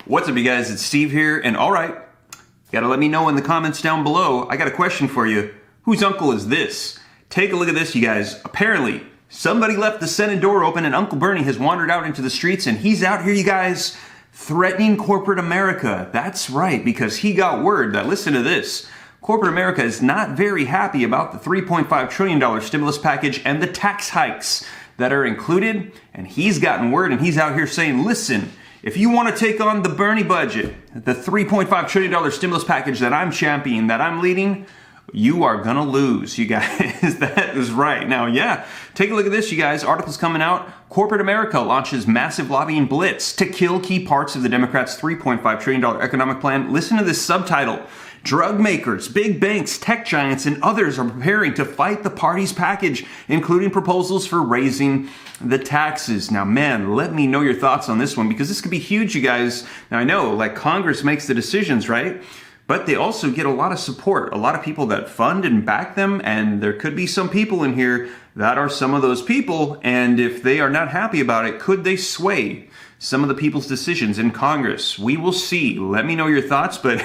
What's up, you guys? It's Steve here, and alright, gotta let me know in the comments down below. I got a question for you. Whose uncle is this? Take a look at this, you guys. Apparently, somebody left the Senate door open and Uncle Bernie has wandered out into the streets, and he's out here, you guys, threatening corporate America. That's right, because he got word that, listen to this, corporate America is not very happy about the $3.5 trillion stimulus package and the tax hikes that are included, and he's gotten word and he's out here saying, listen, if you want to take on the Bernie budget, the $3.5 trillion stimulus package that I'm championing, that I'm leading, you are gonna lose, you guys. That is right. Now, yeah, take a look at this, you guys. Articles coming out. Corporate America launches massive lobbying blitz to kill key parts of the Democrats' $3.5 trillion economic plan. Listen to this subtitle. Drug makers, big banks, tech giants, and others are preparing to fight the party's package, including proposals for raising the taxes. Now, man, let me know your thoughts on this one, because this could be huge, you guys. Now, I know, like, Congress makes the decisions, right? But they also get a lot of support, a lot of people that fund and back them, and there could be some people in here that are some of those people, and if they are not happy about it, could they sway some of the people's decisions in Congress? We will see. Let me know your thoughts, but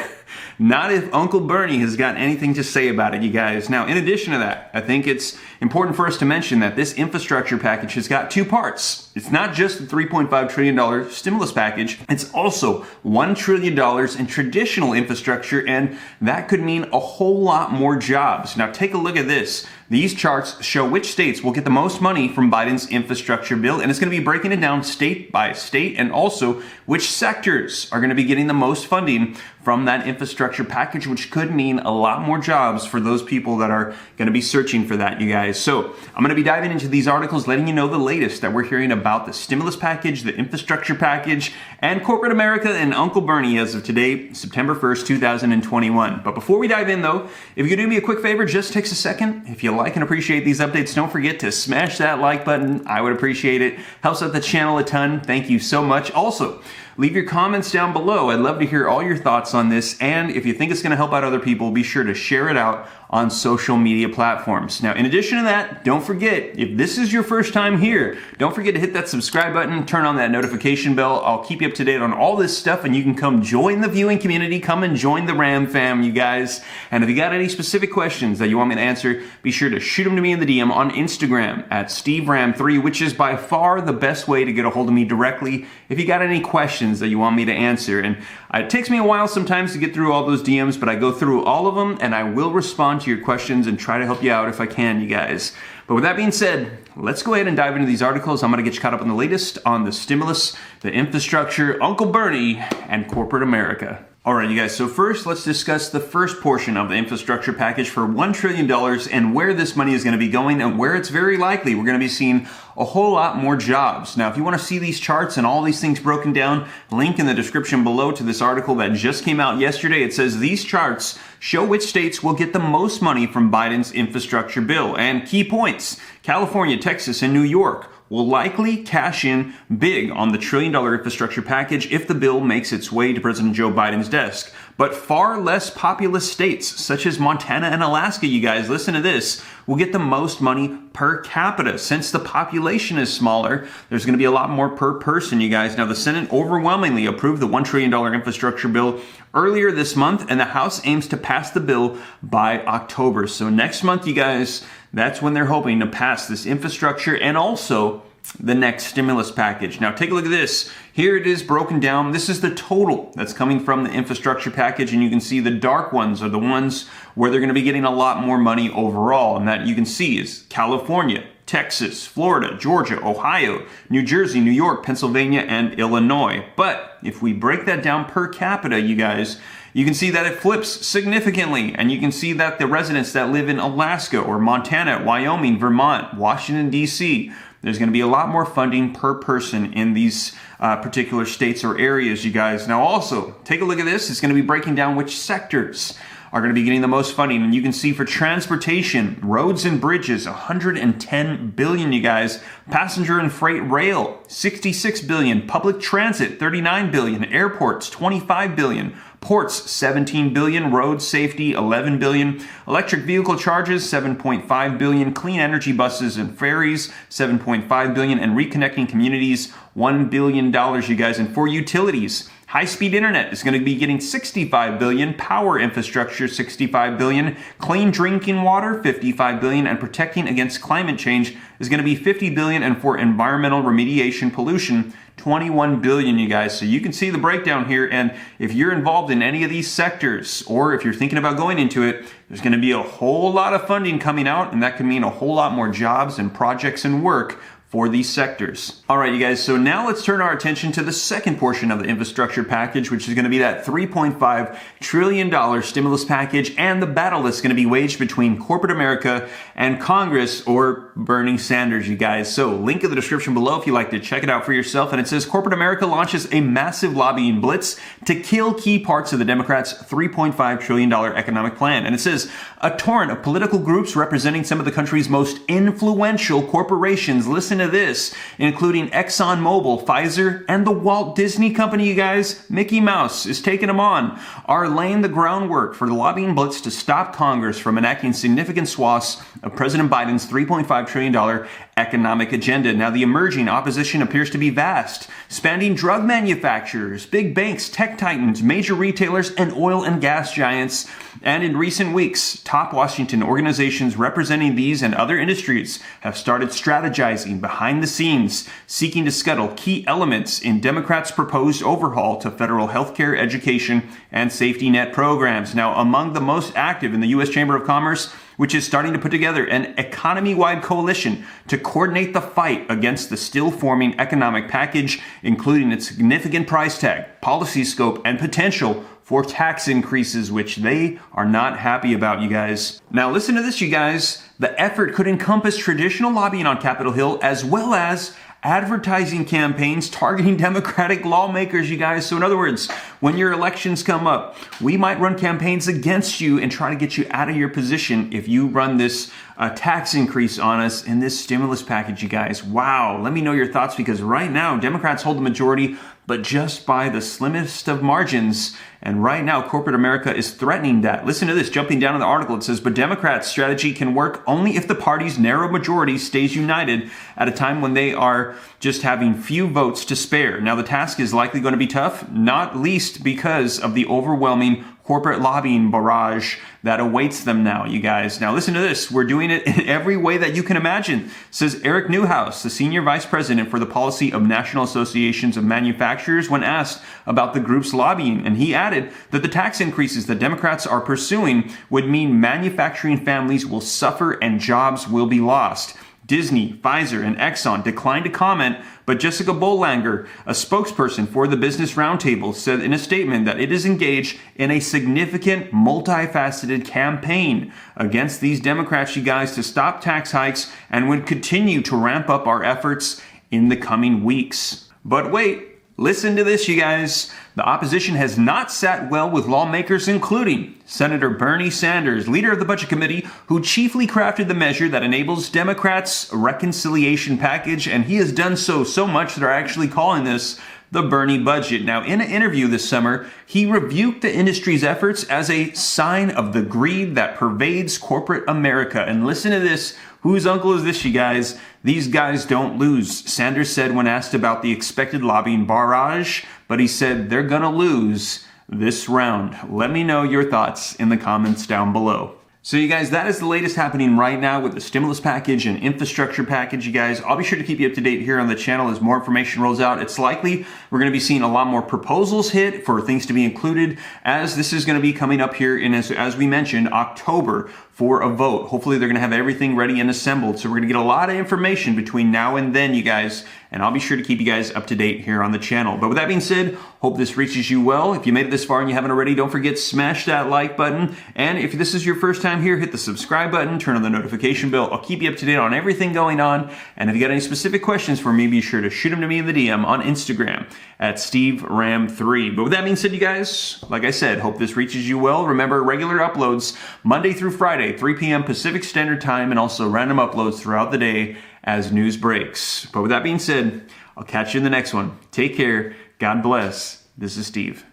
not if Uncle Bernie has got anything to say about it, you guys. Now, in addition to that, I think it's important for us to mention that this infrastructure package has got two parts. It's not just the $3.5 trillion stimulus package, it's also $1 trillion in traditional infrastructure, and that could mean a whole lot more jobs. Now, take a look at this. These charts show which states will get the most money from Biden's infrastructure bill, and it's going to be breaking it down state by state, and also which sectors are going to be getting the most funding from that infrastructure package, which could mean a lot more jobs for those people that are going to be searching for that, you guys. So I'm going to be diving into these articles, letting you know the latest that we're hearing about the stimulus package, the infrastructure package, and corporate America and Uncle Bernie as of today, September 1st, 2021. But before we dive in, though, if you could do me a quick favor, just takes a second. If you like and appreciate these updates, don't forget to smash that like button. I would appreciate it. Helps out the channel a ton. Thank you so much. Also, leave your comments down below. I'd love to hear all your thoughts on this. And if you think it's going to help out other people, be sure to share it out on social media platforms. Now, in addition to that, don't forget, if this is your first time here, don't forget to hit that subscribe button, turn on that notification bell. I'll keep you up to date on all this stuff, and you can come join the viewing community. Come and join the Ram fam, you guys. And if you got any specific questions that you want me to answer, be sure to shoot them to me in the DM on Instagram at SteveRam3, which is by far the best way to get a hold of me directly if you got any questions that you want me to answer. And it takes me a while sometimes to get through all those DMs, but I go through all of them, and I will respond to your questions and try to help you out if I can, you guys. But with that being said, let's go ahead and dive into these articles. I'm going to get you caught up on the latest on the stimulus, the infrastructure, Uncle Bernie, and corporate America. All right, you guys, so first let's discuss the first portion of the infrastructure package for $1 trillion and where this money is going to be going and where it's very likely we're going to be seeing a whole lot more jobs. Now, if you want to see these charts and all these things broken down, link in the description below to this article that just came out yesterday. It says these charts show which states will get the most money from Biden's infrastructure bill. And key points, California, Texas, and New York will likely cash in big on the $1 trillion infrastructure package if the bill makes its way to President Joe Biden's desk. But far less populous states, such as Montana and Alaska, you guys, listen to this, will get the most money per capita. Since the population is smaller, there's going to be a lot more per person, you guys. Now, the Senate overwhelmingly approved the $1 trillion infrastructure bill earlier this month, and the House aims to pass the bill by October. So next month, you guys, that's when they're hoping to pass this infrastructure and also the next stimulus package. Now, take a look at this. Here it is broken down. This is the total that's coming from the infrastructure package, and you can see the dark ones are the ones where they're going to be getting a lot more money overall, and that you can see is California, Texas, Florida, Georgia, Ohio, New Jersey, New York, Pennsylvania, and Illinois. But if we break that down per capita, you guys, you can see that it flips significantly, and you can see that the residents that live in Alaska or Montana, Wyoming, Vermont, Washington, D.C., there's going to be a lot more funding per person in these particular states or areas, you guys. Now, also, take a look at this. It's going to be breaking down which sectors are going to be getting the most funding. And you can see for transportation, roads and bridges, $110 billion, you guys. Passenger and freight rail, $66 billion. Public transit, $39 billion. Airports, $25 billion. Ports, $17 billion. Road safety, $11 billion. Electric vehicle charges, $7.5 billion. Clean energy buses and ferries, $7.5 billion. And reconnecting communities, $1 billion, you guys. And for utilities, High-speed internet is going to be getting $65 billion, power infrastructure $65 billion, clean drinking water $55 billion, and protecting against climate change is going to be $50 billion, and for environmental remediation pollution, $21 billion, you guys. So you can see the breakdown here, and if you're involved in any of these sectors, or if you're thinking about going into it, there's going to be a whole lot of funding coming out, and that could mean a whole lot more jobs and projects and work for these sectors. All right, you guys, so now let's turn our attention to the second portion of the infrastructure package, which is going to be that $3.5 trillion stimulus package and the battle that's going to be waged between corporate America and Congress, or Bernie Sanders, you guys. So link in the description below if you'd like to check it out for yourself. And it says corporate America launches a massive lobbying blitz to kill key parts of the Democrats' $3.5 trillion economic plan. And it says a torrent of political groups representing some of the country's most influential corporations, listen to this, including ExxonMobil, Pfizer, and the Walt Disney Company, you guys, Mickey Mouse is taking them on, are laying the groundwork for the lobbying blitz to stop Congress from enacting significant swaths of President Biden's $3.5 trillion economic agenda. Now, the emerging opposition appears to be vast, spanning drug manufacturers, big banks, tech titans, major retailers, and oil and gas giants. And in recent weeks, top Washington organizations representing these and other industries have started strategizing behind the scenes, seeking to scuttle key elements in Democrats' proposed overhaul to federal healthcare, education, and safety net programs. Now, among the most active in the U.S. Chamber of Commerce, which is starting to put together an economy-wide coalition to coordinate the fight against the still-forming economic package, including its significant price tag, policy scope, and potential for tax increases, which they are not happy about, you guys. Now, listen to this, you guys. The effort could encompass traditional lobbying on Capitol Hill, as well as advertising campaigns targeting Democratic lawmakers, you guys. So in other words, when your elections come up, we might run campaigns against you and try to get you out of your position if you run this tax increase on us in this stimulus package, you guys. Wow. Let me know your thoughts, because right now, Democrats hold the majority, but just by the slimmest of margins. And right now, corporate America is threatening that. Listen to this, jumping down in the article, it says, but Democrats' strategy can work only if the party's narrow majority stays united at a time when they are just having few votes to spare. Now, the task is likely going to be tough, not least because of the overwhelming corporate lobbying barrage that awaits them now, you guys. Now, listen to this. We're doing it in every way that you can imagine, says Eric Newhouse, the Senior Vice President for the Policy of National Associations of Manufacturers, when asked about the group's lobbying. And he added that the tax increases that Democrats are pursuing would mean manufacturing families will suffer and jobs will be lost. Disney, Pfizer, and Exxon declined to comment, but Jessica Bollanger, a spokesperson for the Business Roundtable, said in a statement that it is engaged in a significant, multifaceted campaign against these Democrats, you guys, to stop tax hikes, and would continue to ramp up our efforts in the coming weeks. But wait, listen to this, you guys. The opposition has not sat well with lawmakers, including Senator Bernie Sanders, leader of the Budget Committee, who chiefly crafted the measure that enables Democrats' reconciliation package, and he has done so much that they're actually calling this the Bernie budget. Now, in an interview this summer, he rebuked the industry's efforts as a sign of the greed that pervades corporate America. And listen to this. Whose uncle is this, you guys? These guys don't lose, Sanders said when asked about the expected lobbying barrage, but he said they're gonna lose this round. Let me know your thoughts in the comments down below. So you guys, that is the latest happening right now with the stimulus package and infrastructure package, you guys. I'll be sure to keep you up to date here on the channel as more information rolls out. It's likely we're going to be seeing a lot more proposals hit for things to be included, as this is going to be coming up here in, as we mentioned, October for a vote. Hopefully they're going to have everything ready and assembled. So we're going to get a lot of information between now and then, you guys. And I'll be sure to keep you guys up to date here on the channel. But with that being said, hope this reaches you well. If you made it this far and you haven't already, don't forget, smash that like button. And if this is your first time here, hit the subscribe button, turn on the notification bell. I'll keep you up to date on everything going on. And if you got any specific questions for me, be sure to shoot them to me in the DM on Instagram at SteveRam3. But with that being said, you guys, like I said, hope this reaches you well. Remember, regular uploads Monday through Friday, 3 p.m. Pacific Standard Time, and also random uploads throughout the day as news breaks. But with that being said, I'll catch you in the next one. Take care. God bless. This is Steve.